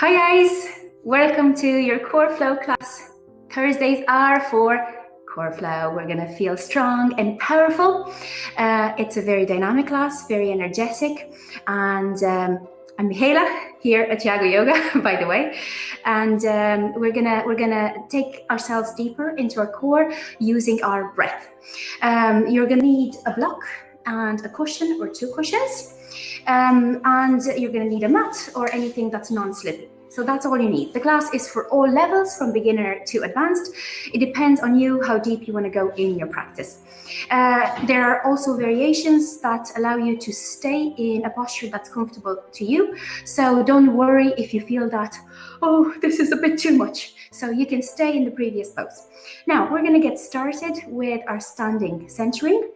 Hi guys, welcome to your Core Flow class. Thursdays are for Core Flow. We're gonna feel strong and powerful. It's a very dynamic class, very energetic, and I'm Mihaela here at Yago Yoga, by the way, and we're gonna take ourselves deeper into our core using our breath. You're gonna need a block and a cushion or two cushions. And you're going to need a mat or anything that's non-slippy. So that's all you need. The class is for all levels, from beginner to advanced. It depends on you how deep you want to go in your practice. There are also variations that allow you to stay in a posture that's comfortable to you. So don't worry if you feel that, oh, this is a bit too much. So you can stay in the previous pose. Now we're going to get started with our standing centering.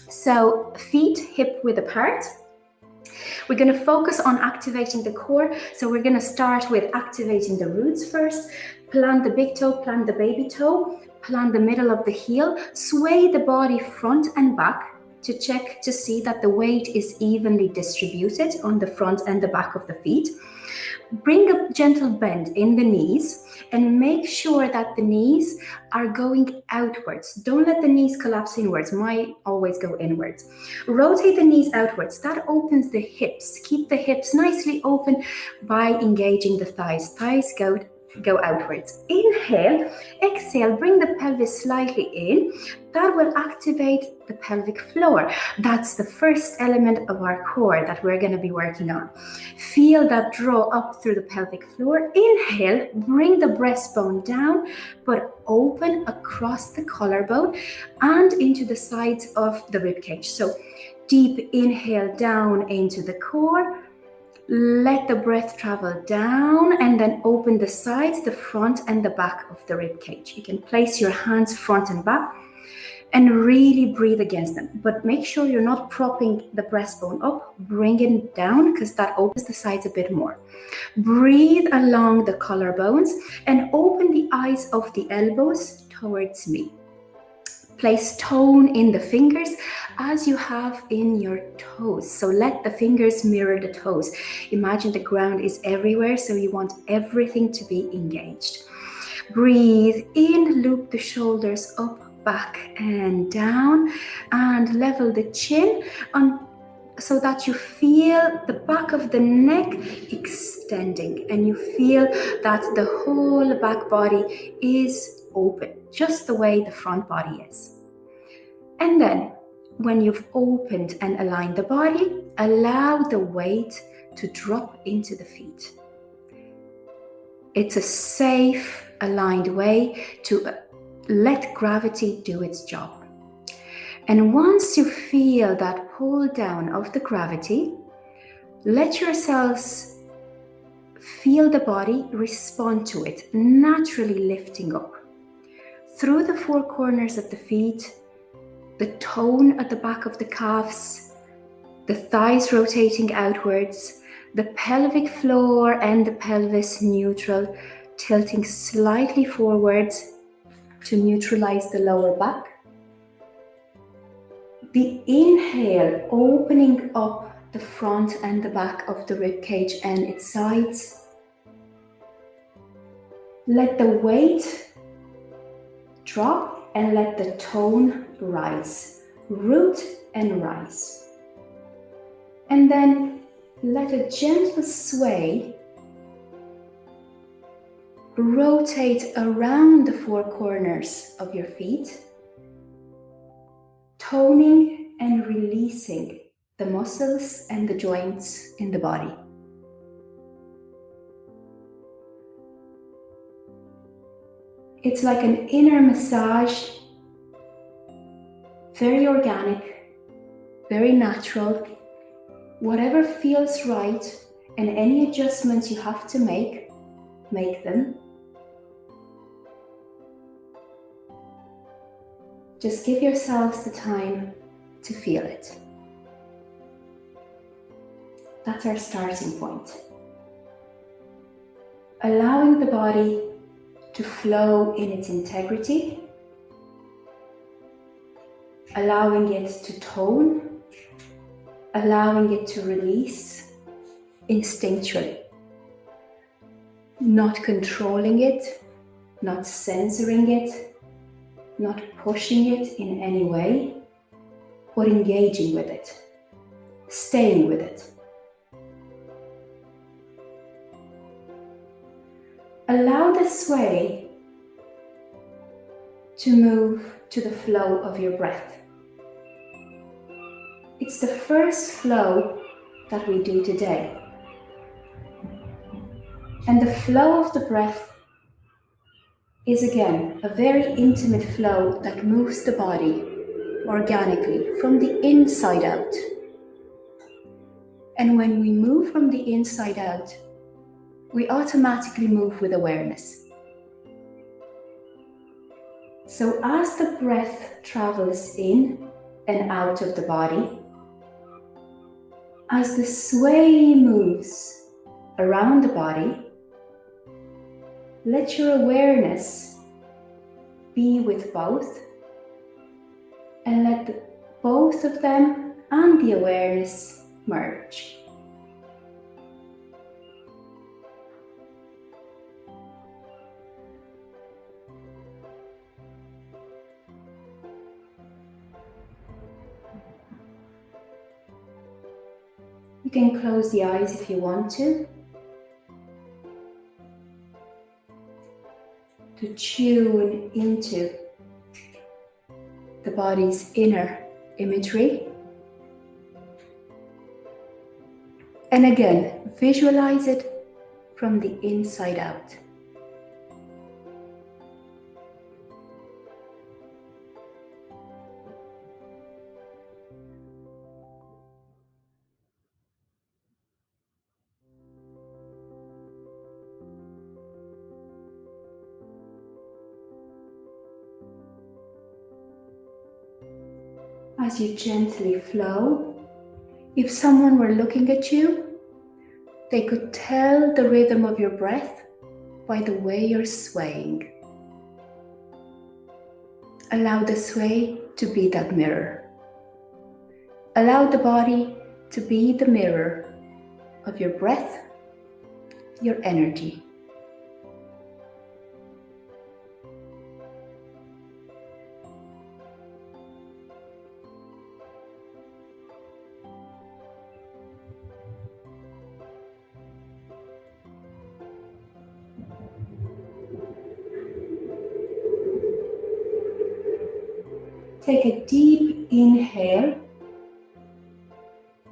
So feet hip width apart. We're going to focus on activating the core. So we're going to start with activating the roots first. Plant the big toe, plant the baby toe, plant the middle of the heel, sway the body front and back to check to see that the weight is evenly distributed on the front and the back of the feet. Bring a gentle bend in the knees and make sure that the knees are going outwards. Don't let the knees collapse inwards. Mine always go inwards. Rotate the knees outwards. That opens the hips. Keep the hips nicely open by engaging the thighs. Thighs go outwards. Inhale, exhale, bring the pelvis slightly in. That will activate the pelvic floor. That's the first element of our core that we're going to be working on. Feel that draw up through the pelvic floor. Inhale, bring the breastbone down, but open across the collarbone and into the sides of the rib cage. So deep inhale down into the core. Let the breath travel down and then open the sides, the front and the back of the rib cage. You can place your hands front and back and really breathe against them. But make sure you're not propping the breastbone up. Bring it down because that opens the sides a bit more. Breathe along the collarbones and open the eyes of the elbows towards me. Place tone in the fingers as you have in your toes. So let the fingers mirror the toes. Imagine the ground is everywhere, so you want everything to be engaged. Breathe in, loop the shoulders up, back and down, and level the chin so that you feel the back of the neck extending and you feel that the whole back body is open, just the way the front body is. And then when you've opened and aligned the body, allow the weight to drop into the feet. It's a safe, aligned way to let gravity do its job. And once you feel that pull down of the gravity, let yourselves feel the body respond to it, naturally lifting up. Through the four corners of the feet, the tone at the back of the calves, the thighs rotating outwards, the pelvic floor and the pelvis neutral, tilting slightly forwards to neutralize the lower back. The inhale, opening up the front and the back of the rib cage and its sides. Let the weight drop and let the tone rise. Root and rise. And then let a gentle sway rotate around the four corners of your feet, toning and releasing the muscles and the joints in the body. It's like an inner massage, very organic, very natural. Whatever feels right and any adjustments you have to make them. Just give yourselves the time to feel it. That's our starting point. Allowing the body to flow in its integrity, allowing it to tone, allowing it to release instinctually. not controlling it, not censoring it, not pushing it in any way, but engaging with it, staying with it. Allow the sway to move to the flow of your breath. It's the first flow that we do today. And the flow of the breath is again a very intimate flow that moves the body organically from the inside out. And when we move from the inside out, we automatically move with awareness. So as the breath travels in and out of the body, as the sway moves around the body, let your awareness be with both, and let both of them and the awareness merge. You can close the eyes if you want to tune into the body's inner imagery. And again, visualize it from the inside out. As you gently flow, if someone were looking at you, they could tell the rhythm of your breath by the way you're swaying. Allow the sway to be that mirror. Allow the body to be the mirror of your breath, your energy. Take a deep inhale,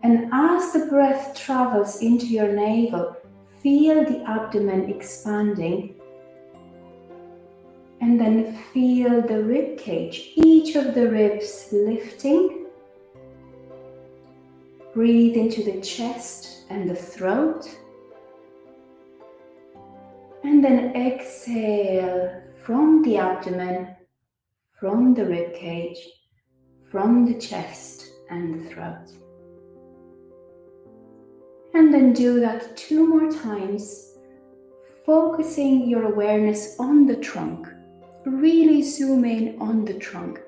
and as the breath travels into your navel, feel the abdomen expanding, and then feel the rib cage, each of the ribs lifting. Breathe into the chest and the throat, and then exhale from the abdomen, from the rib cage, from the chest and the throat. And then do that 2 more times, focusing your awareness on the trunk. Really zoom in on the trunk.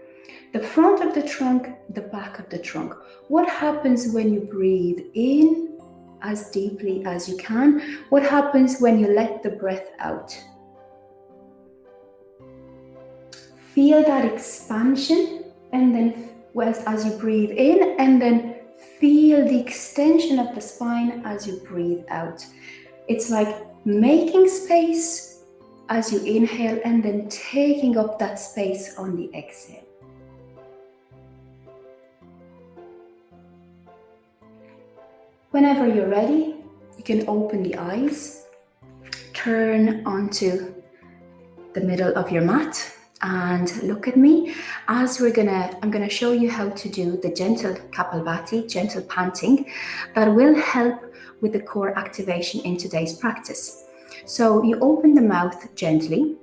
The front of the trunk, the back of the trunk. What happens when you breathe in as deeply as you can? What happens when you let the breath out? Feel that expansion, and then as you breathe in, and then feel the extension of the spine as you breathe out. It's like making space as you inhale and then taking up that space on the exhale. Whenever you're ready, you can open the eyes, turn onto the middle of your mat, and look at me as I'm gonna show you how to do the gentle Kapalbhati, gentle panting, that will help with the core activation in today's practice. So you open the mouth gently.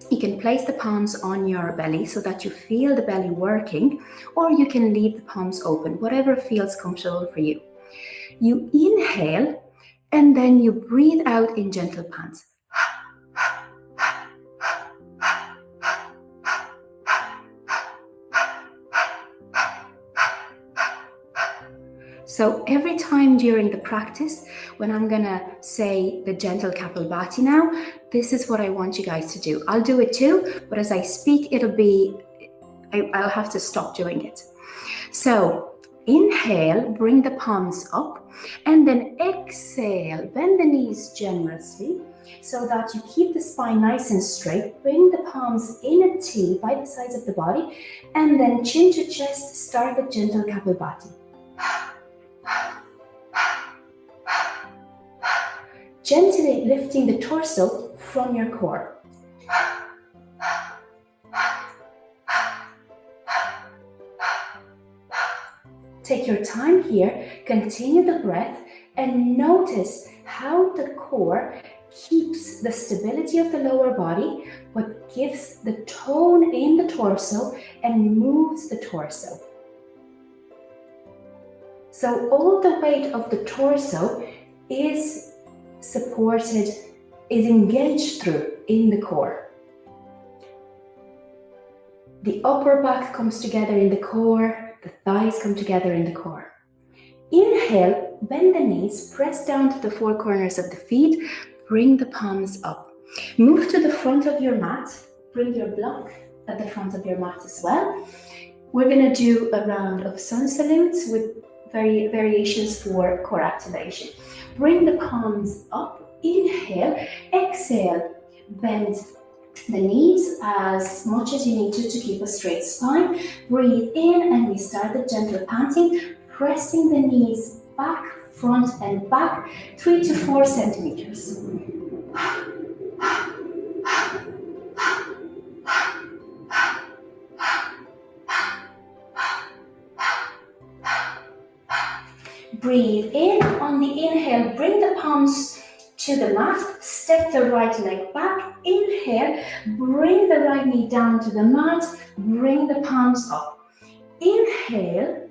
You can place the palms on your belly so that you feel the belly working, or you can leave the palms open, whatever feels comfortable for you. You inhale and then you breathe out in gentle pants. So every time during the practice, when I'm gonna say the gentle Kapalbhati now, this is what I want you guys to do. I'll do it too, but as I speak, I'll have to stop doing it. So inhale, bring the palms up, and then exhale, bend the knees generously so that you keep the spine nice and straight. Bring the palms in a T by the sides of the body, and then chin to chest, start the gentle Kapalbhati. Gently lifting the torso from your core. Take your time here, continue the breath, and notice how the core keeps the stability of the lower body, but gives the tone in the torso and moves the torso. So all the weight of the torso is supported, is engaged through in the core. The upper back comes together in the core, the thighs come together in the core. Inhale, bend the knees, press down to the four corners of the feet, bring the palms up. Move to the front of your mat, bring your block at the front of your mat as well. We're going to do a round of sun salutes with variations for core activation. Bring the palms up, inhale, exhale, bend the knees as much as you need to keep a straight spine. Breathe in and we start the gentle panting, pressing the knees back, front and back, 3 to 4 centimeters. Breathe in. On the inhale, bring the palms to the mat, step the right leg back, inhale, bring the right knee down to the mat, bring the palms up. Inhale,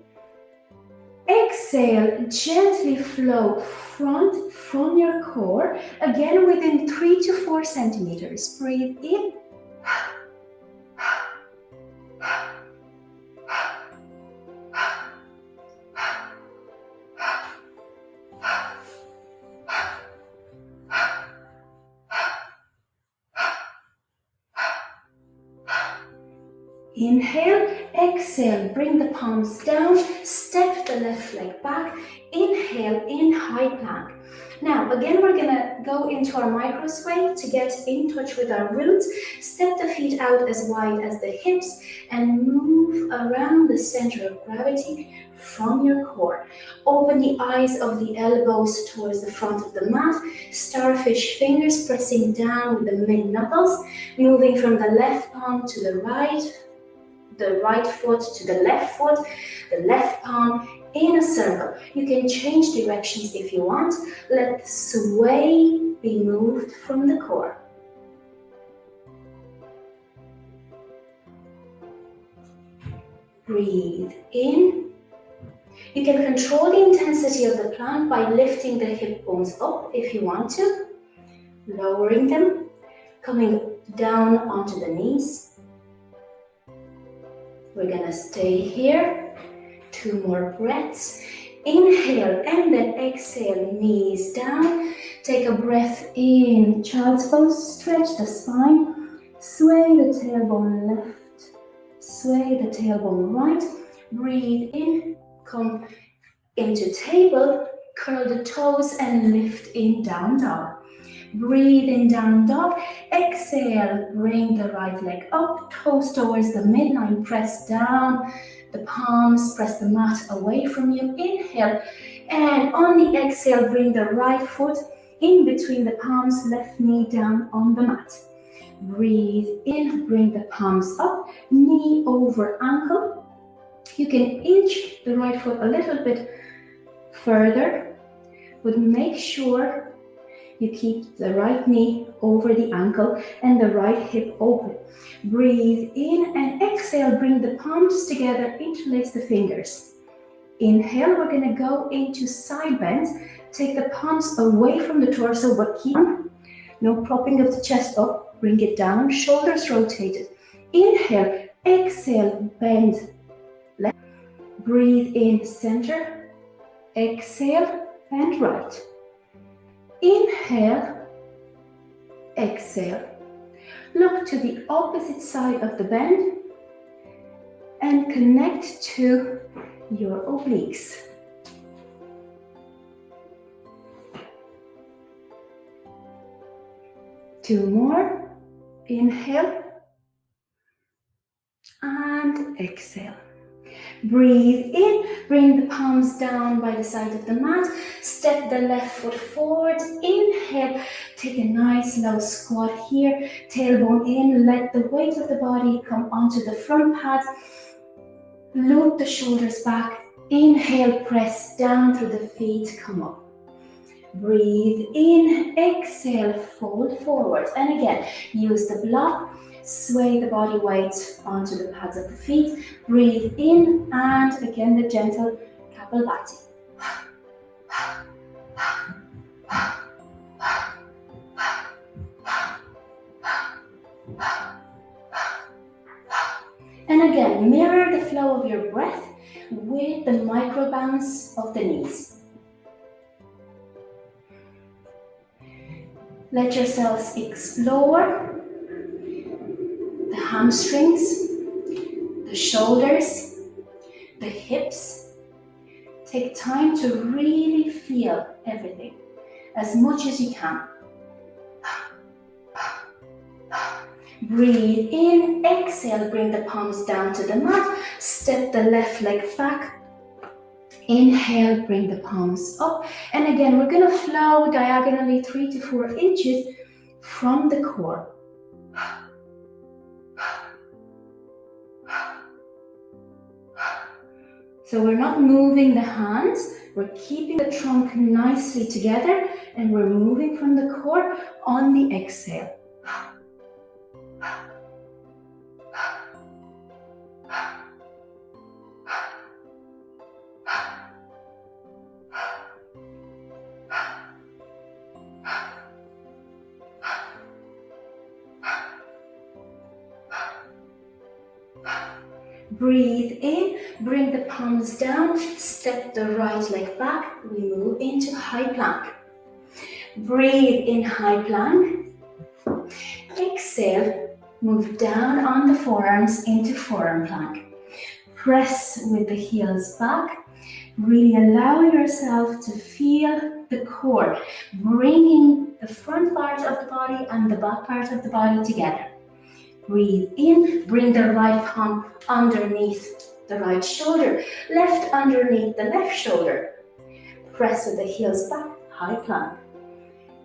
exhale, gently flow front from your core, again within 3 to 4 centimeters. Breathe in. Inhale, exhale, bring the palms down, step the left leg back, inhale in high plank. Now again we're going to go into our micro sway to get in touch with our roots. Step the feet out as wide as the hips and move around the center of gravity from your core. Open the eyes of the elbows towards the front of the mat, starfish fingers pressing down with the mid knuckles, moving from the left palm to the right foot to the left foot, the left palm in a circle. You can change directions if you want. Let the sway be moved from the core. Breathe in. You can control the intensity of the plant by lifting the hip bones up if you want to, lowering them, coming down onto the knees. We're going to stay here, 2 more breaths. Inhale and then exhale, knees down. Take a breath in, child's pose, stretch the spine, sway the tailbone left, sway the tailbone right. Breathe in, come into table, curl the toes and lift in down dog. Breathe in down dog, exhale, bring the right leg up, toes towards the midline, press down, the palms, press the mat away from you, inhale, and on the exhale, bring the right foot in between the palms, left knee down on the mat. Breathe in, bring the palms up, knee over ankle. You can inch the right foot a little bit further, but make sure you keep the right knee over the ankle and the right hip open. Breathe in and exhale, bring the palms together, interlace the fingers. Inhale, we're going to go into side bends. Take the palms away from the torso, but keep on. No propping of the chest up, bring it down, shoulders rotated. Inhale, exhale, bend. Left. Breathe in, center. exhale, and right. Inhale, exhale. Look to the opposite side of the bend and connect to your obliques. Two more. Inhale and exhale. Breathe in, bring the palms down by the side of the mat. Step the left foot forward. Inhale, take a nice low squat here. Tailbone in, let the weight of the body come onto the front pads. Loop the shoulders back. Inhale, press down through the feet, come up. Breathe in, exhale, fold forward. And again, use the block. Sway the body weight onto the pads of the feet. Breathe in, and again the gentle Kapalbhati. And again, mirror the flow of your breath with the micro bounce of the knees. Let yourselves explore the hamstrings, the shoulders, the hips. Take time to really feel everything as much as you can. Breathe in, exhale, bring the palms down to the mat. Step the left leg back. Inhale, bring the palms up. And again, we're going to flow diagonally 3 to 4 inches from the core. So we're not moving the hands, we're keeping the trunk nicely together, and we're moving from the core on the exhale. Breathe in, bring the palms down, step the right leg back, we move into high plank. Breathe in high plank. Exhale, move down on the forearms into forearm plank. Press with the heels back. Really allow yourself to feel the core, bringing the front part of the body and the back part of the body together. Breathe in, bring the right palm underneath the right shoulder, left underneath the left shoulder. Press with the heels back, high plank.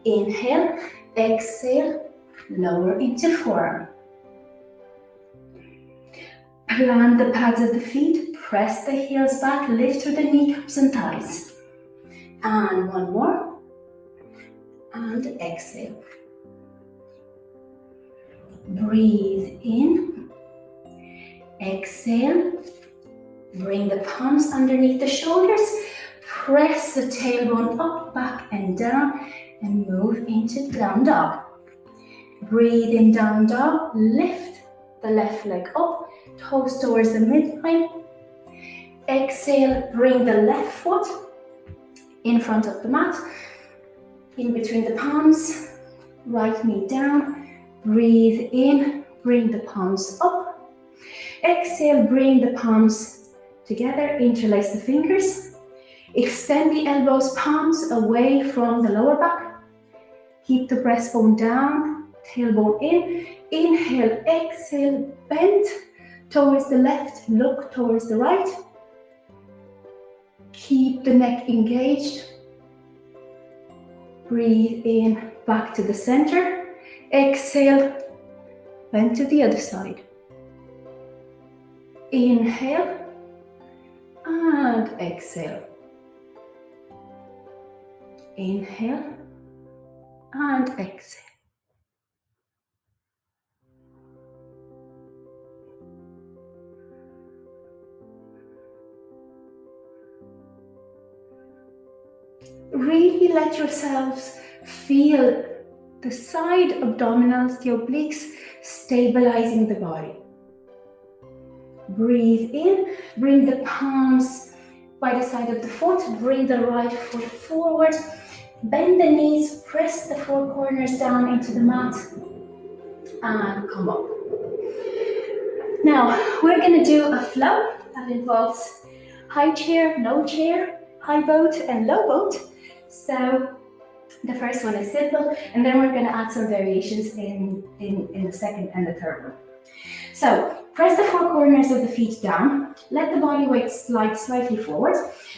Inhale, exhale, lower into forearm. Plant the pads of the feet, press the heels back, lift through the kneecaps and thighs. And one more. And exhale. Breathe in, exhale, bring the palms underneath the shoulders, press the tailbone up, back and down, and move into down dog. Breathe in down dog, lift the left leg up, toes towards the midline. Exhale, bring the left foot in front of the mat, in between the palms, right knee down. Breathe in, bring the palms up. Exhale, bring the palms together, interlace the fingers. Extend the elbows, palms away from the lower back. Keep the breastbone down, tailbone in. Inhale, exhale, bend towards the left, look towards the right. Keep the neck engaged. Breathe in, back to the center. Exhale, bend to the other side. Inhale and exhale. Inhale and exhale. Really let yourselves feel the side abdominals, the obliques, stabilizing the body. Breathe in, bring the palms by the side of the foot. Bring the right foot forward. Bend the knees, press the four corners down into the mat, and come up. Now, we're going to do a flow that involves high chair, high boat, and low boat. So the first one is simple, and then we're going to add some variations in the second and the third one. So press the four corners of the feet down, let the body weight slide slightly forward,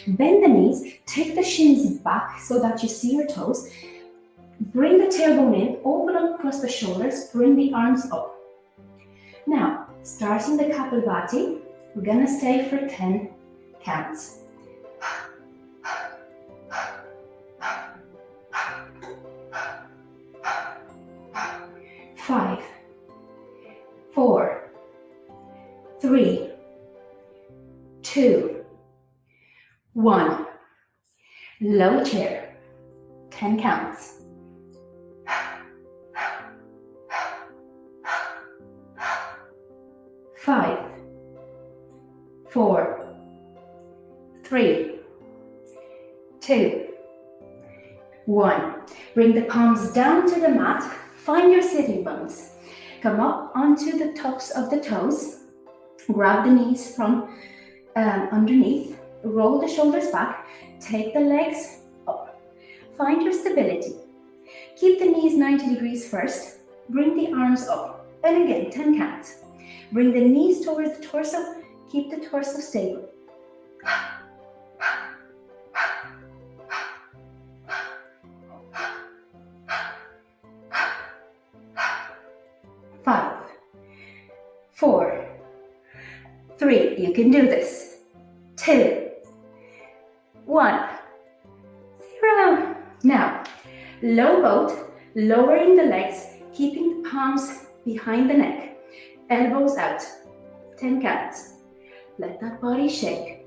bend the knees, take the shins back so that you see your toes, bring the tailbone in, open up across the shoulders, bring the arms up. Now, starting the Kapalbhati, we're going to stay for 10 counts. 5, 4, 3, 2, 1. Low chair, 10 counts. 5, 4, 3, 2, 1. Bring the palms down to the mat. Find your sitting bones. Come up onto the tops of the toes. Grab the knees from underneath. Roll the shoulders back. Take the legs up. Find your stability. Keep the knees 90 degrees first. Bring the arms up. And again, 10 counts. Bring the knees towards the torso. Keep the torso stable. 5, 4, 3, you can do this. 2, 1, 0. Now, low boat, lowering the legs, keeping the palms behind the neck, elbows out. 10 counts. Let that body shake.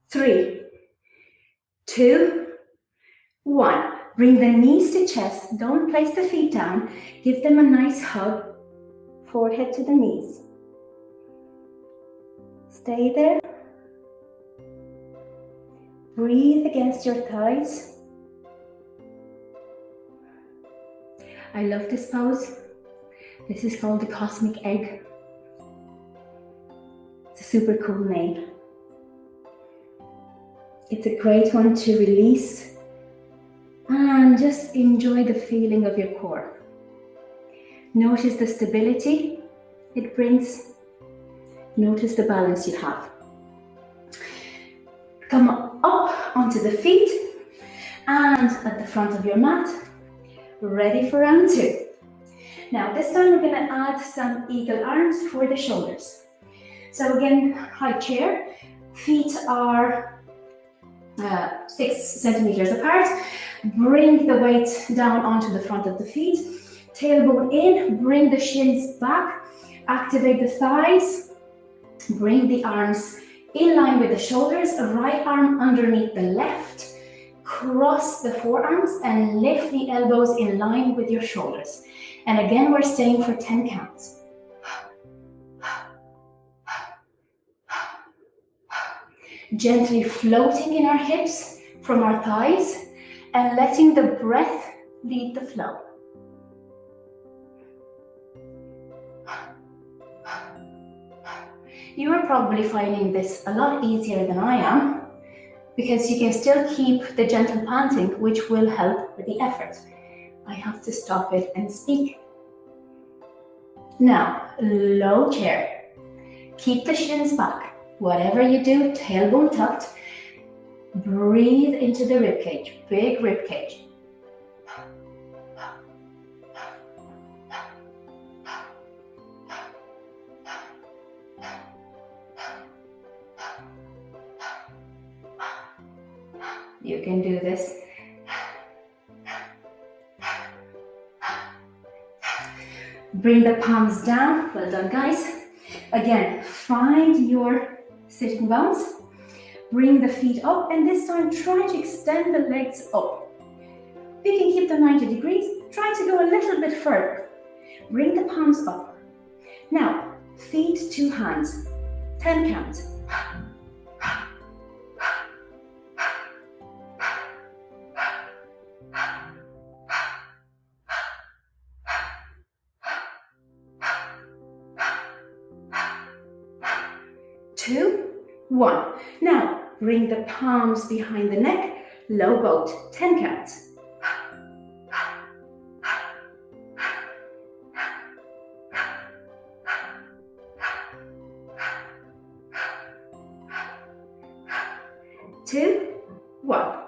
3, 2, 1. Bring the knees to chest. Don't place the feet down. Give them a nice hug. Forehead to the knees. Stay there. Breathe against your thighs. I love this pose. This is called the cosmic egg. It's a super cool name. It's a great one to release and just enjoy the feeling of your core. Notice the stability it brings. Notice the balance you have. Come up onto the feet and at the front of your mat. Ready for round 2. Now this time we're going to add some eagle arms for the shoulders. So again, high chair. Feet are 6 centimeters apart. Bring the weight down onto the front of the feet. Tailbone in, bring the shins back. Activate the thighs. Bring the arms in line with the shoulders. Right arm underneath the left. Cross the forearms and lift the elbows in line with your shoulders. And again, we're staying for 10 counts. Gently floating in our hips from our thighs and letting the breath lead the flow. You are probably finding this a lot easier than I am because you can still keep the gentle panting, which will help with the effort. I have to stop it and speak. Now, low chair. Keep the shins back. Whatever you do, tailbone tucked. Breathe into the ribcage, big ribcage. You can do this. Bring the palms down. Well done, guys. Again, find your sitting bones. Bring the feet up, and this time try to extend the legs up. We can keep them 90 degrees. Try to go a little bit further. Bring the palms up. Now, feet to hands. 10 counts. 2, 1. Now, bring the palms behind the neck, low boat, 10 counts. 2, 1.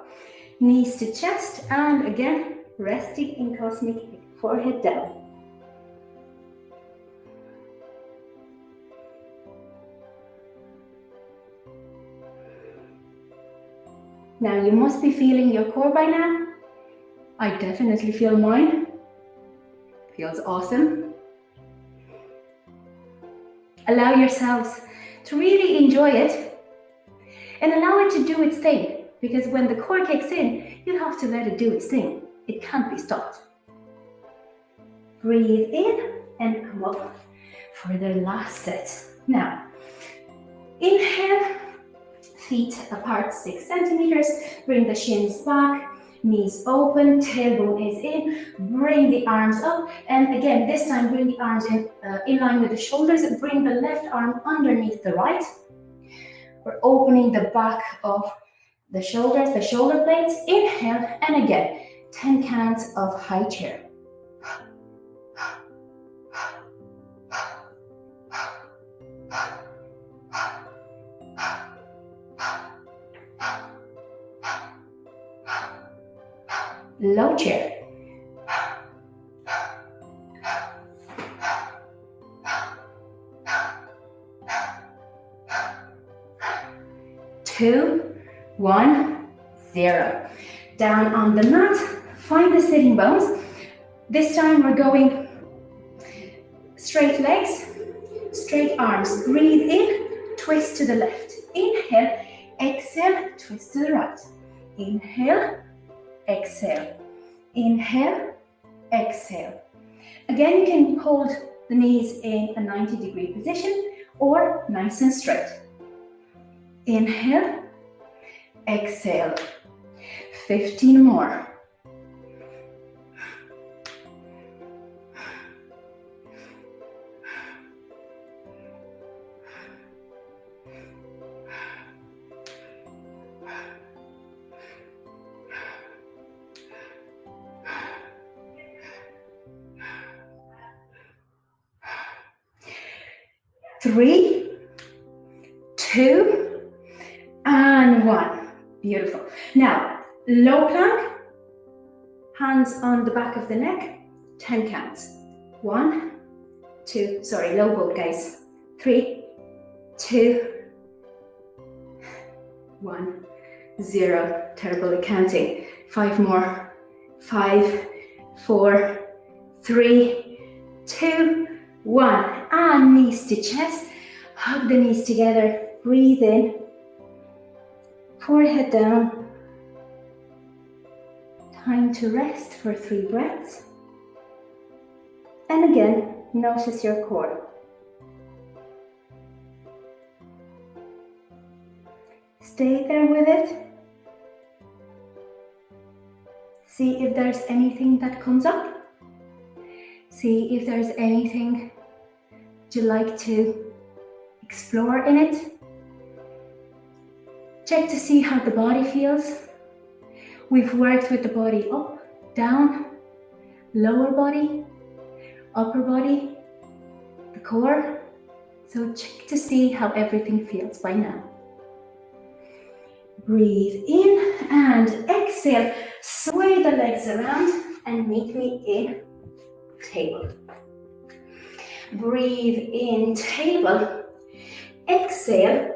Knees to chest, and again, resting in cosmic, forehead down. Now you must be feeling your core by now. I definitely feel mine. Feels awesome. Allow yourselves to really enjoy it and allow it to do its thing, because when the core kicks in, you have to let it do its thing. It can't be stopped. Breathe in and come up for the last set. Now, inhale. Feet apart 6 centimeters, bring the shins back, knees open, tailbone is in, bring the arms up, and again, this time bring the arms in line with the shoulders, and bring the left arm underneath the right. We're opening the back of the shoulders, the shoulder blades, inhale, and again, 10 counts of high chair. Low chair. Two, 1, 0. Down on the mat, find the sitting bones. This time we're going straight legs, straight arms. Breathe in, twist to the left. Inhale, exhale, twist to the right. Inhale, exhale, inhale, exhale. Again, you can hold the knees in a 90-degree position or nice and straight. Inhale, exhale. 15 more. Three, 2, and 1. Beautiful. Now, low plank, hands on the back of the neck, 10 counts. 1, 2, low boat, guys. 3, 2, 1, 0. Terrible at counting. 5 more. 5, 4, 3, 2, 1. And knees to chest. Hug the knees together. Breathe in. Forehead down. Time to rest for 3 breaths. And again, notice your core. Stay there with it. See if there's anything that comes up. See if there's anything you'd like to explore in it. Check to see how the body feels. We've worked with the body up, down, lower body, upper body, the core. So check to see how everything feels by now. Breathe in and exhale. Sway the legs around and meet me in table. Breathe in, table. Exhale.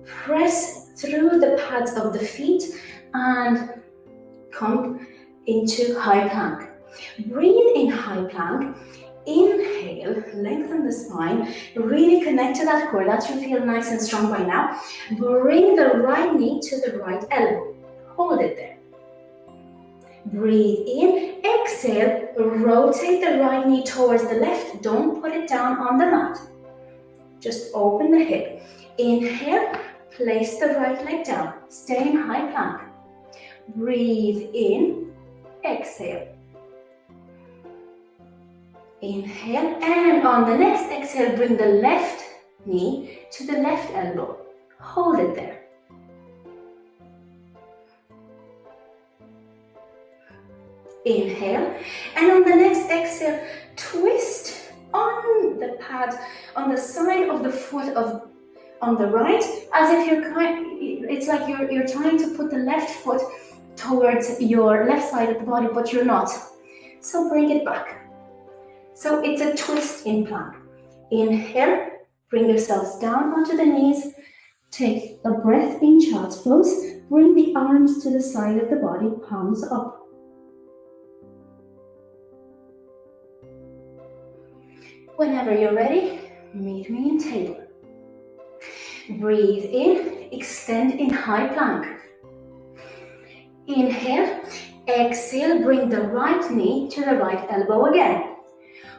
Press through the pads of the feet and come into high plank. Breathe in high plank. Inhale, lengthen the spine, really connect to that core. That should feel nice and strong by now. Bring the right knee to the right elbow. Hold it there. Breathe in, exhale, rotate the right knee towards the left. Don't put it down on the mat. Just open the hip. Inhale, place the right leg down. Stay in high plank. Breathe in, exhale. Inhale, and on the next exhale, bring the left knee to the left elbow. Hold it there. Inhale, and on the next exhale, twist on the pad, on the side of the foot on the right, as if it's like you're trying to put the left foot towards your left side of the body, but you're not. So bring it back. So it's a twist in plank. Inhale, bring yourselves down onto the knees. Take a breath in child's pose. Bring the arms to the side of the body, palms up. Whenever you're ready, meet me in table. Breathe in, extend in high plank. Inhale, exhale, bring the right knee to the right elbow again.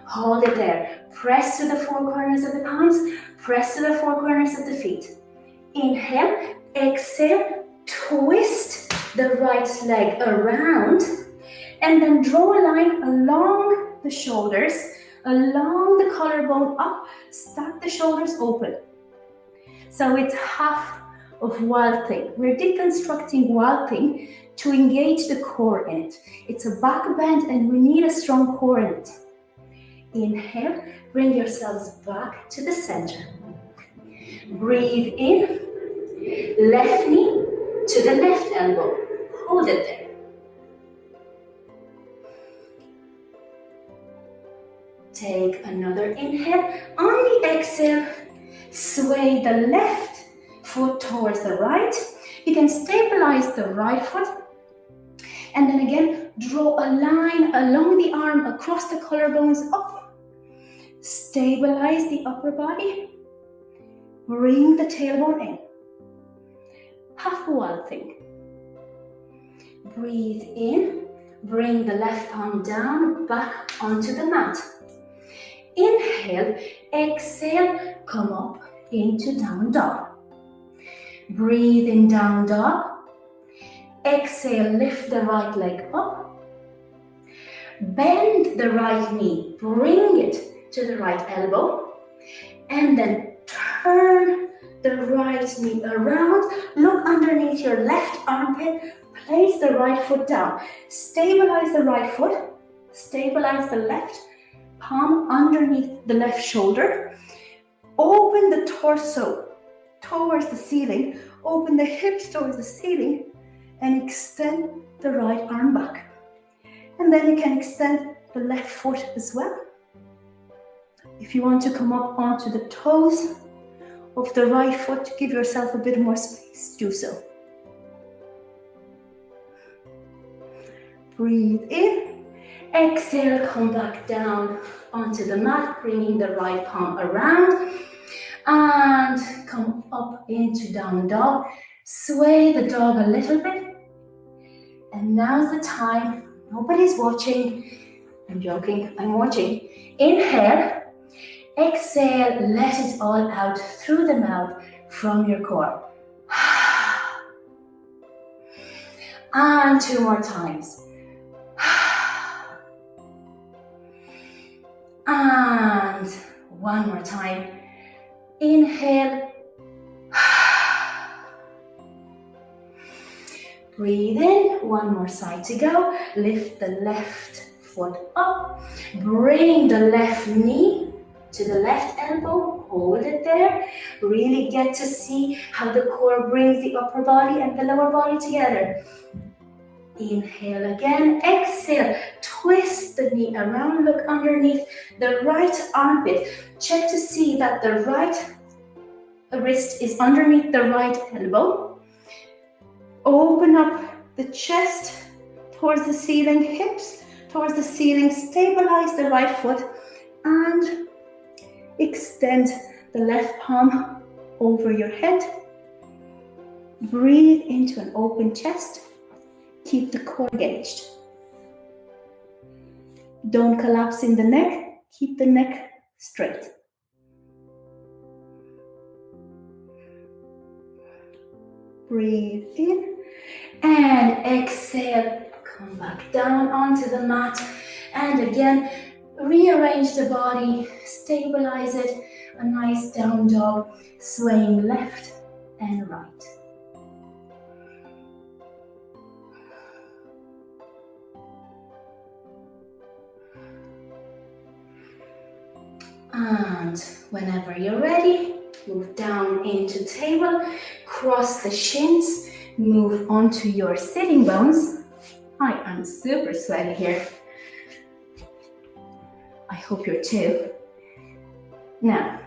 Hold it there. Press to the four corners of the palms, press to the four corners of the feet. Inhale, exhale, twist the right leg around, and then draw a line along the shoulders, along the collarbone up, stack the shoulders open. So it's half of wild thing. We're deconstructing wild thing to engage the core in it. It's a back bend and we need a strong core in it. Inhale, bring yourselves back to the center. Breathe in, left knee to the left elbow. Hold it there. Take another inhale. On the exhale, sway the left foot towards the right. You can stabilize the right foot. And then again, draw a line along the arm, across the collarbones, up. Stabilize the upper body. Bring the tailbone in. Half a wild thing. Breathe in. Bring the left arm down, back onto the mat. Inhale, exhale, come up into down dog. Breathe in down dog. Exhale, lift the right leg up. Bend the right knee, bring it to the right elbow. And then turn the right knee around. Look underneath your left armpit. Place the right foot down. Stabilize the right foot. Stabilize the left palm underneath the left shoulder. Open the torso towards the ceiling. Open the hips towards the ceiling and extend the right arm back. And then you can extend the left foot as well. If you want to come up onto the toes of the right foot to give yourself a bit more space, do so. Breathe in. Exhale, come back down onto the mat, bringing the right palm around. And come up into down dog. Sway the dog a little bit. And now's the time. Nobody's watching. I'm joking, I'm watching. Inhale. Exhale, let it all out through the mouth from your core. And two more times. And one more time. Inhale. Breathe in. One more side to go. Lift the left foot up. Bring the left knee to the left elbow. Hold it there. Really get to see how the core brings the upper body and the lower body together. Inhale again. Exhale. Twist the knee around. Look underneath the right armpit. Check to see that the right wrist is underneath the right elbow. Open up the chest towards the ceiling, hips towards the ceiling. Stabilize the right foot and extend the left palm over your head. Breathe into an open chest. Keep the core engaged. Don't collapse in the neck. Keep the neck straight. Breathe in and exhale. Come back down onto the mat. And again, rearrange the body, stabilize it. A nice down dog, swaying left and right. And whenever you're ready, move down into table, cross the shins, move onto your sitting bones. I am super sweaty here. I hope you're too. Now,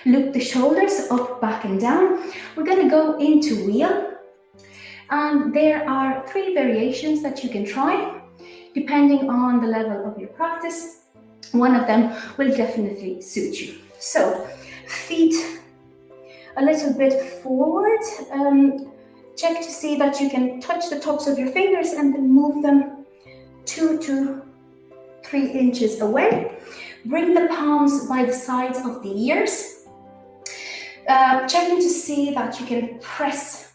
loop the shoulders up, back and down. We're going to go into wheel. And there are 3 variations that you can try, depending on the level of your practice. One of them will definitely suit you. So, feet a little bit forward. Check to see that you can touch the tops of your fingers and then move them 2 to 3 inches away. Bring the palms by the sides of the ears. Checking to see that you can press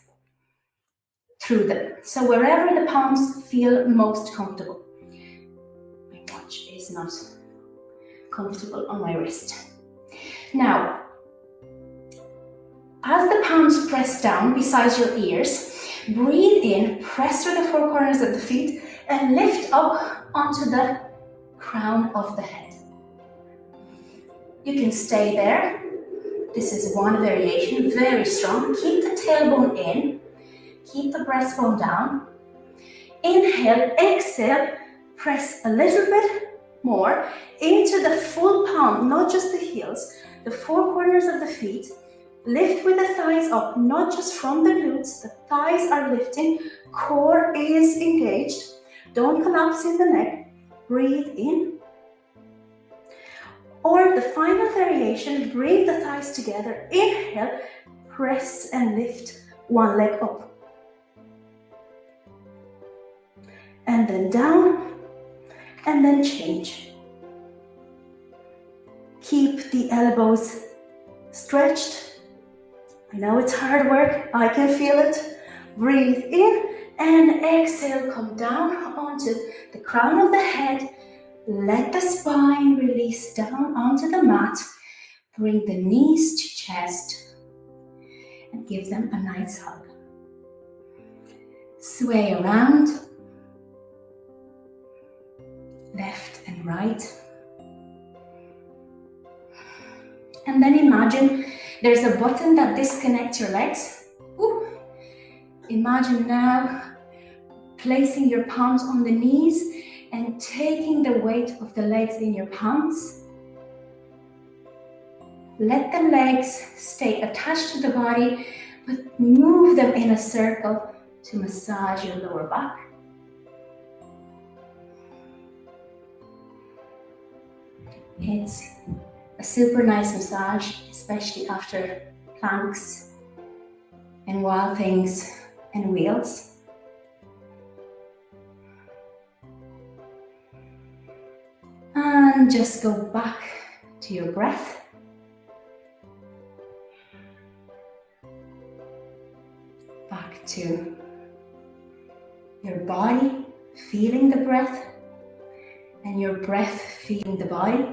through them. So wherever the palms feel most comfortable. My watch is not comfortable on my wrist. Now, as the palms press down beside your ears, breathe in, press through the 4 corners of the feet and lift up onto the crown of the head. You can stay there. This is one variation, very strong. Keep the tailbone in, keep the breastbone down. Inhale, exhale, press a little bit more into the full palm, not just the heels, the 4 corners of the feet. Lift with the thighs up, not just from the glutes. The thighs are lifting, core is engaged. Don't collapse in the neck. Breathe in. Or the final variation, bring the thighs together. Inhale, press and lift one leg up. And then down, and then change. Keep the elbows stretched. I know it's hard work, I can feel it. Breathe in and exhale, come down onto the crown of the head. Let the spine release down onto the mat. Bring the knees to chest and give them a nice hug. Sway around, left and right. And then imagine there's a button that disconnects your legs. Ooh. Imagine now placing your palms on the knees and taking the weight of the legs in your palms. Let the legs stay attached to the body, but move them in a circle to massage your lower back. It's a super nice massage, especially after planks and wild things and wheels. And just go back to your breath. Back to your body, feeling the breath, and your breath feeling the body.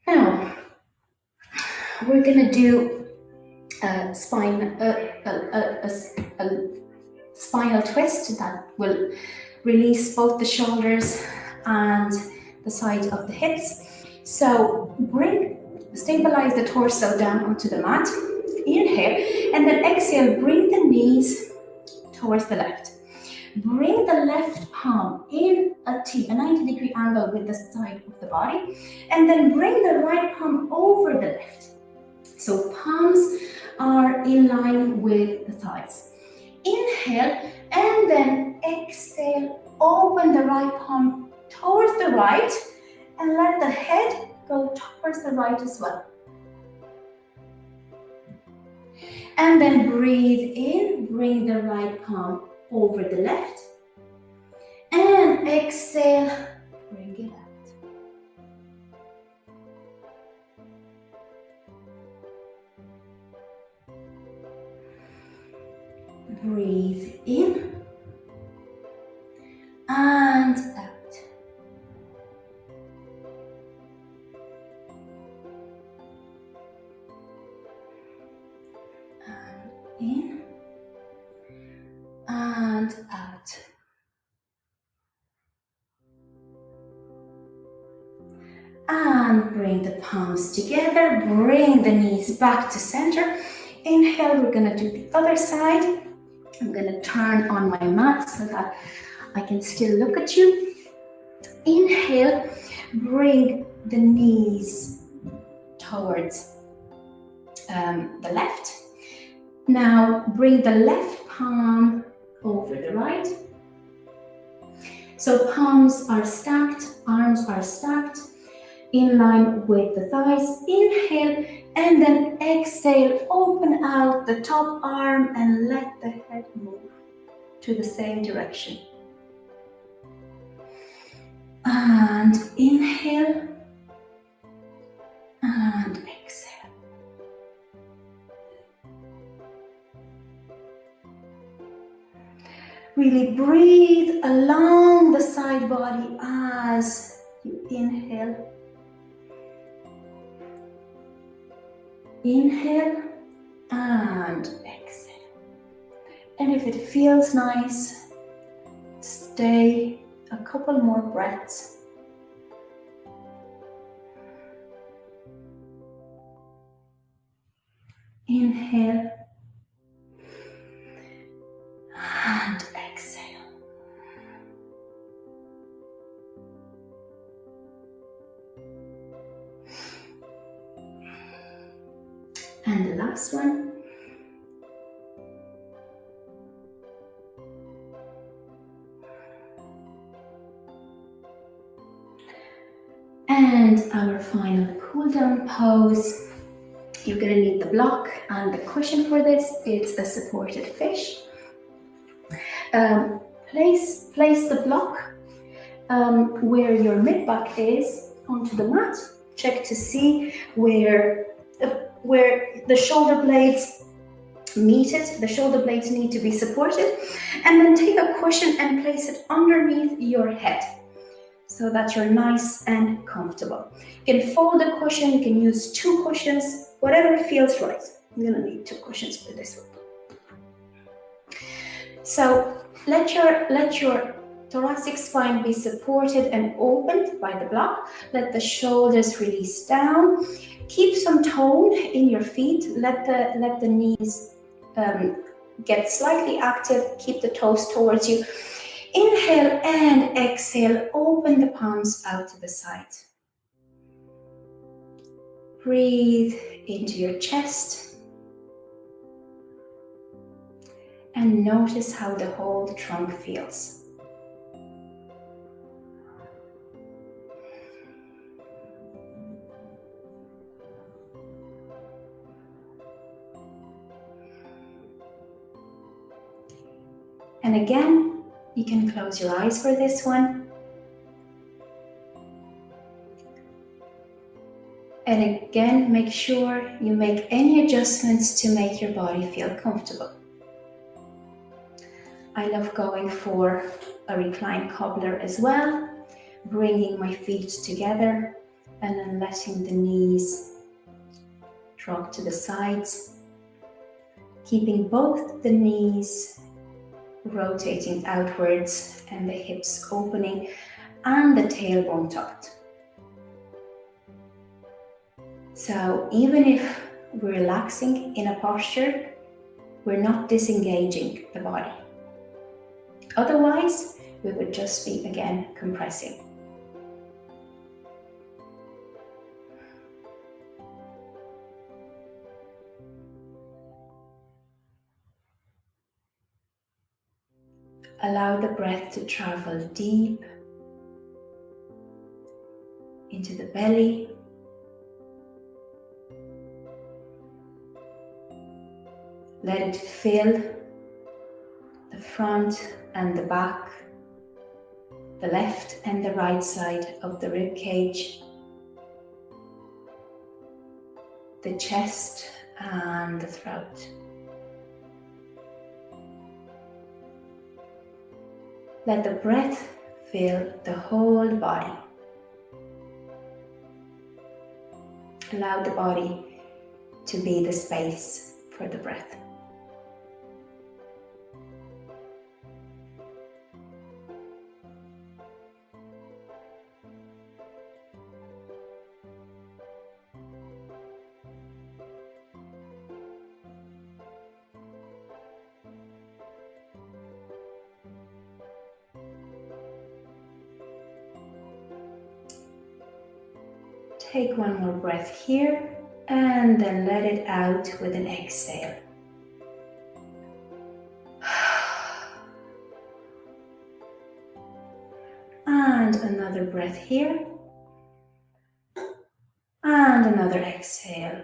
Now, we're gonna do a spinal twist that will release both the shoulders and the side of the hips. So stabilize the torso down onto the mat. Inhale, and then exhale, bring the knees towards the left. Bring the left palm in a T, a 90-degree angle with the side of the body, and then bring the right palm over the left. So palms are in line with the thighs. Inhale, and then exhale, open the right palm towards the right, and let the head go towards the right as well. And then breathe in, bring the right palm over the left. And exhale, bring it out. Breathe in and out. And in and out. And bring the palms together, bring the knees back to center. Inhale, we're gonna do the other side. I'm gonna turn on my mat so that I can still look at you. Inhale, bring the knees towards the left. Now bring the left palm over the right. So palms are stacked, arms are stacked, in line with the thighs. Inhale, and then exhale, open out the top arm and let the head move to the same direction. And inhale, and exhale. Really breathe along the side body as you inhale. Inhale and exhale. And if it feels nice, stay a couple more breaths. Inhale and exhale. And the last one. And our final cool down pose. You're going to need the block and the cushion for this. It's a supported fish. Place the block where your mid back is onto the mat. Check to see where the shoulder blades meet it. The shoulder blades need to be supported. And then take a cushion and place it underneath your head so that you're nice and comfortable. You can fold the cushion, you can use 2 cushions, whatever feels right. I'm gonna need 2 cushions for this one. So let your thoracic spine be supported and opened by the block. Let the shoulders release down. Keep some tone in your feet. Let the knees get slightly active. Keep the toes towards you. Inhale and exhale. Open the palms out to the side. Breathe into your chest. And notice how the whole trunk feels. And again, you can close your eyes for this one. And again, make sure you make any adjustments to make your body feel comfortable. I love going for a reclined cobbler as well, bringing my feet together and then letting the knees drop to the sides, keeping both the knees rotating outwards and the hips opening and the tailbone tucked. So even if we're relaxing in a posture, we're not disengaging the body. Otherwise, we would just be, again, compressing. Allow the breath to travel deep into the belly. Let it fill the front and the back, the left and the right side of the rib cage, the chest and the throat. Let the breath fill the whole body. Allow the body to be the space for the breath. Take one more breath here and then let it out with an exhale. And another breath here. And another exhale.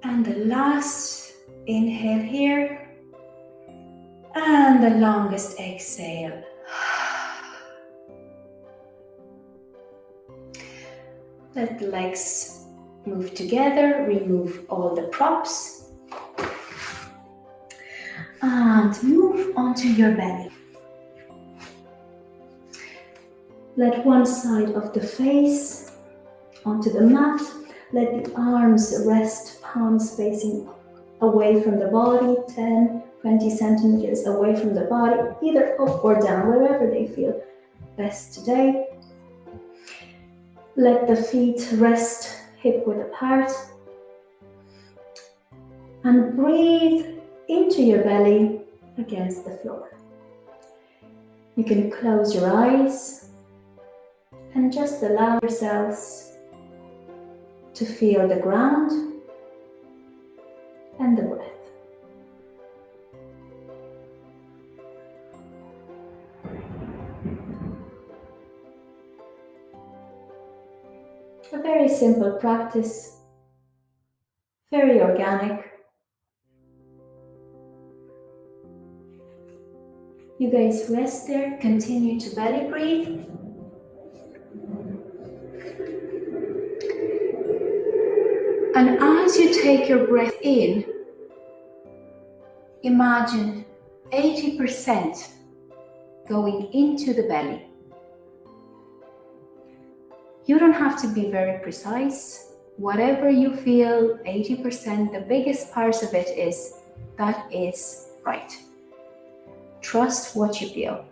And the last inhale here. And the longest exhale. Let the legs move together, remove all the props. And move onto your belly. Let one side of the face onto the mat. Let the arms rest, palms facing away from the body, 10, 20 centimeters away from the body, either up or down, wherever they feel best today. Let the feet rest hip width apart. And breathe into your belly against the floor. You can close your eyes and just allow yourselves to feel the ground and the breath. A very simple practice, very organic. You guys rest there, continue to belly breathe. And as you take your breath in, imagine 80% going into the belly. You don't have to be very precise. Whatever you feel, 80%, the biggest part of it is, that is right. Trust what you feel.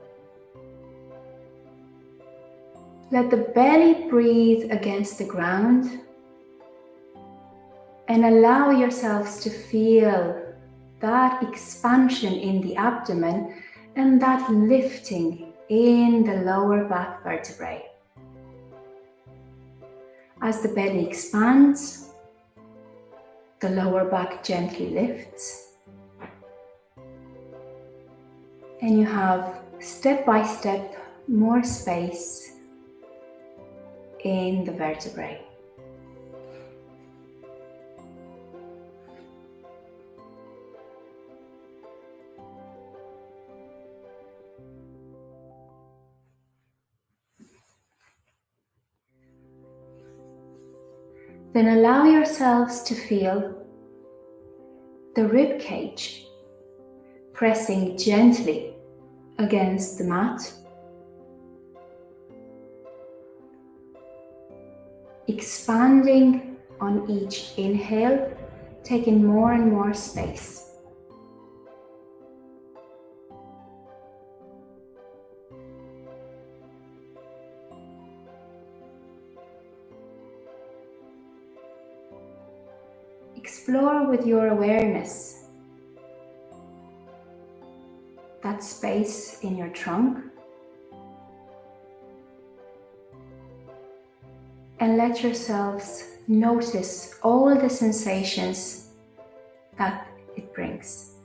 Let the belly breathe against the ground and allow yourselves to feel that expansion in the abdomen and that lifting in the lower back vertebrae. As the belly expands, the lower back gently lifts, and you have step by step more space in the vertebrae. Then allow yourselves to feel the rib cage pressing gently against the mat, expanding on each inhale, taking more and more space. Explore with your awareness that space in your trunk, and let yourselves notice all the sensations that it brings.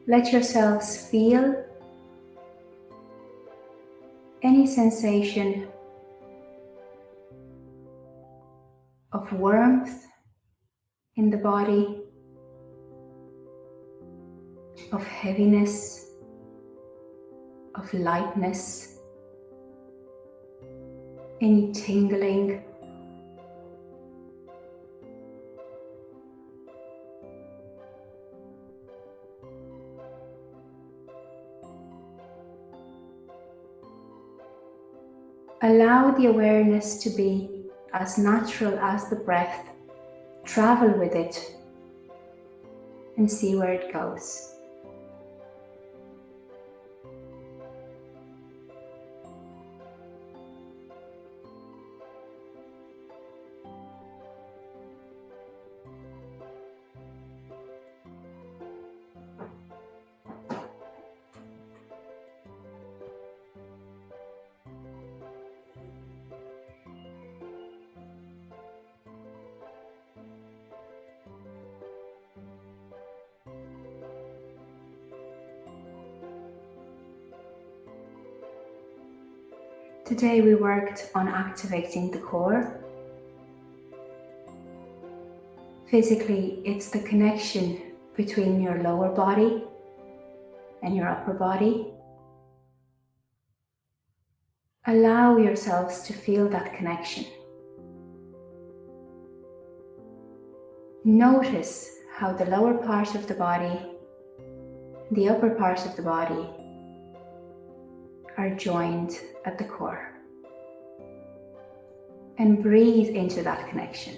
Let yourselves feel any sensation of warmth in the body, of heaviness, of lightness, any tingling. Allow the awareness to be as natural as the breath. Travel with it and see where it goes. Today we worked on activating the core. Physically, it's the connection between your lower body and your upper body. Allow yourselves to feel that connection. Notice how the lower part of the body, the upper part of the body are joined at the core. And breathe into that connection.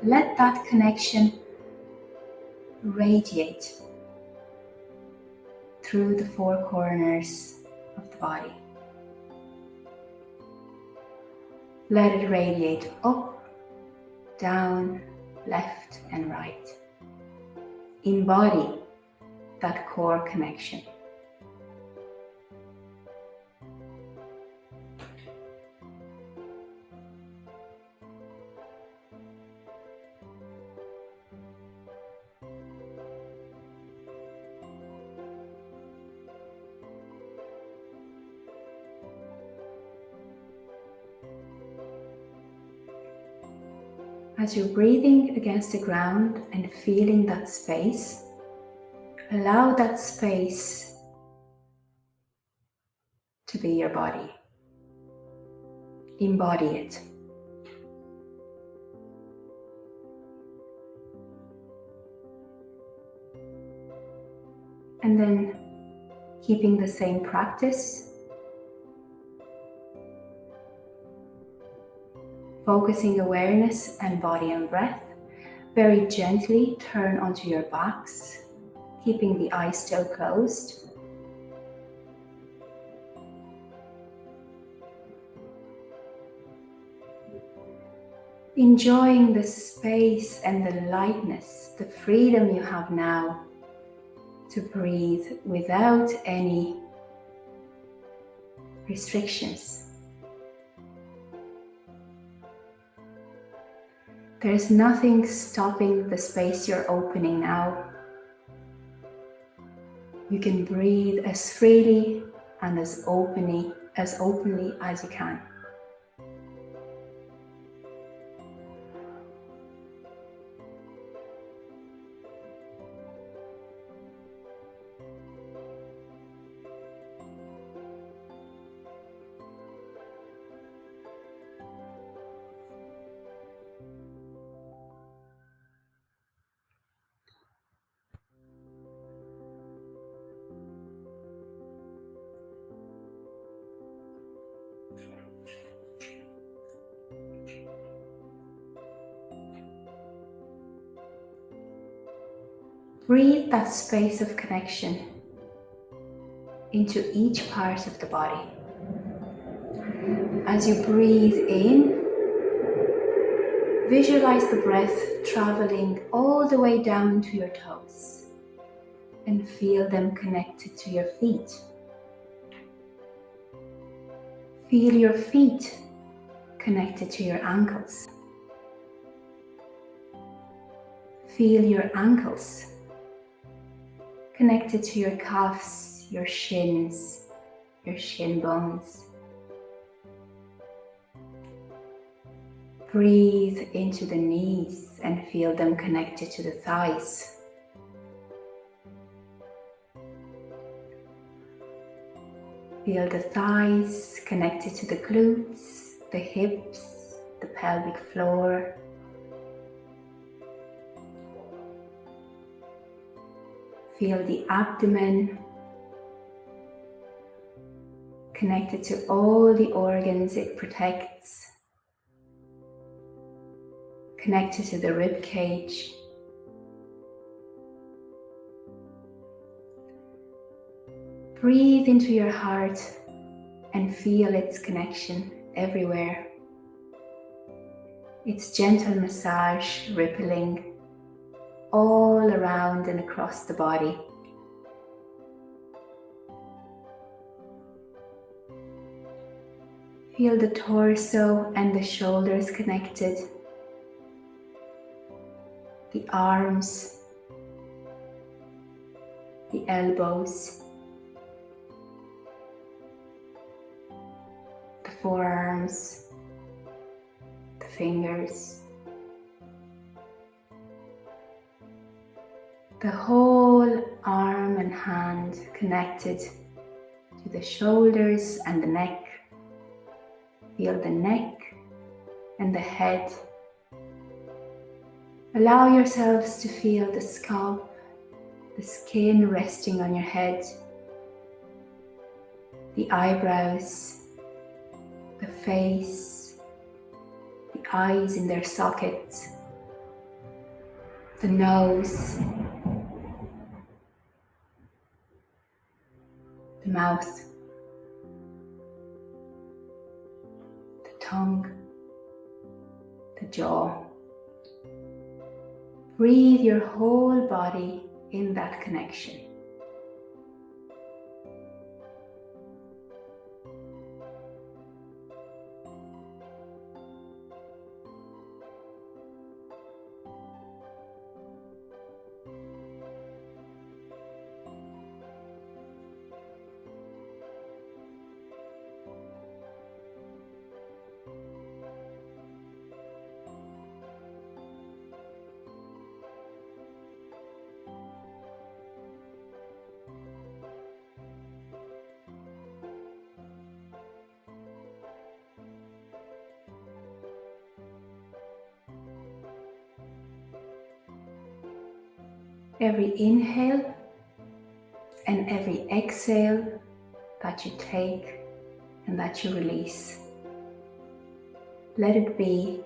Let that connection radiate through the four corners of the body. Let it radiate up, down, left and right. Embody that core connection. As you're breathing against the ground and feeling that space, allow that space to be your body. Embody it. And then, keeping the same practice, focusing awareness and body and breath, very gently turn onto your backs, keeping the eyes still closed. Enjoying the space and the lightness, the freedom you have now to breathe without any restrictions. There's nothing stopping the space you're opening now. You can breathe as freely and as openly as you can. Breathe that space of connection into each part of the body. As you breathe in, visualize the breath traveling all the way down to your toes and feel them connected to your feet. Feel your feet connected to your ankles. Feel your ankles connected to your calves, your shins, your shin bones. Breathe into the knees and feel them connected to the thighs. Feel the thighs connected to the glutes, the hips, the pelvic floor. Feel the abdomen connected to all the organs it protects. Connected to the rib cage. Breathe into your heart and feel its connection everywhere. Its gentle massage rippling all around and across the body. Feel the torso and the shoulders connected. The arms, the elbows, the forearms, the fingers, the whole arm and hand connected to the shoulders and the neck. Feel the neck and the head. Allow yourselves to feel the scalp, the skin resting on your head, the eyebrows, the face, the eyes in their sockets, the nose, the mouth, the tongue, the jaw. Breathe your whole body in that connection. Every inhale and every exhale that you take and that you release, let it be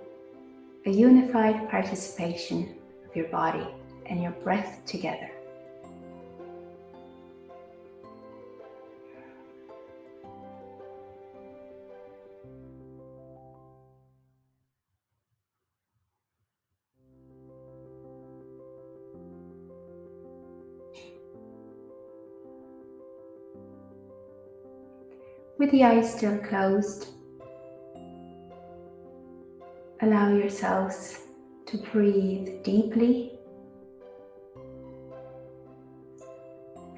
a unified participation of your body and your breath together. With the eyes still closed, allow yourselves to breathe deeply.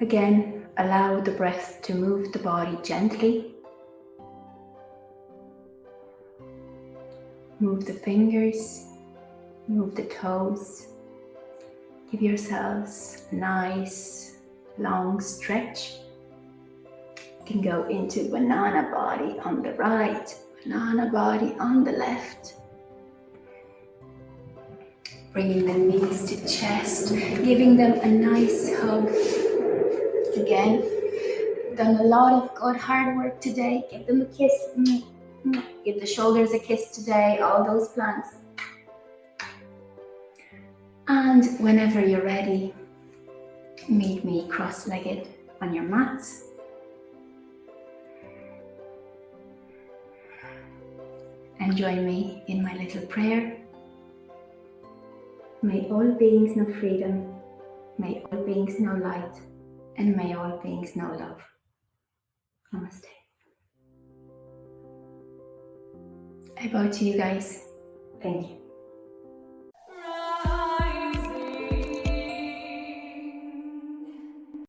Again, allow the breath to move the body gently. Move the fingers, move the toes. Give yourselves a nice long stretch. You can go into banana body on the right, banana body on the left. Bringing the knees to chest, giving them a nice hug. Again, done a lot of good hard work today. Give them a kiss. Give the shoulders a kiss today, all those planks. And whenever you're ready, meet me cross-legged on your mats. And join me in my little prayer. May all beings know freedom, may all beings know light, and may all beings know love. Namaste. I bow to you guys. Thank you.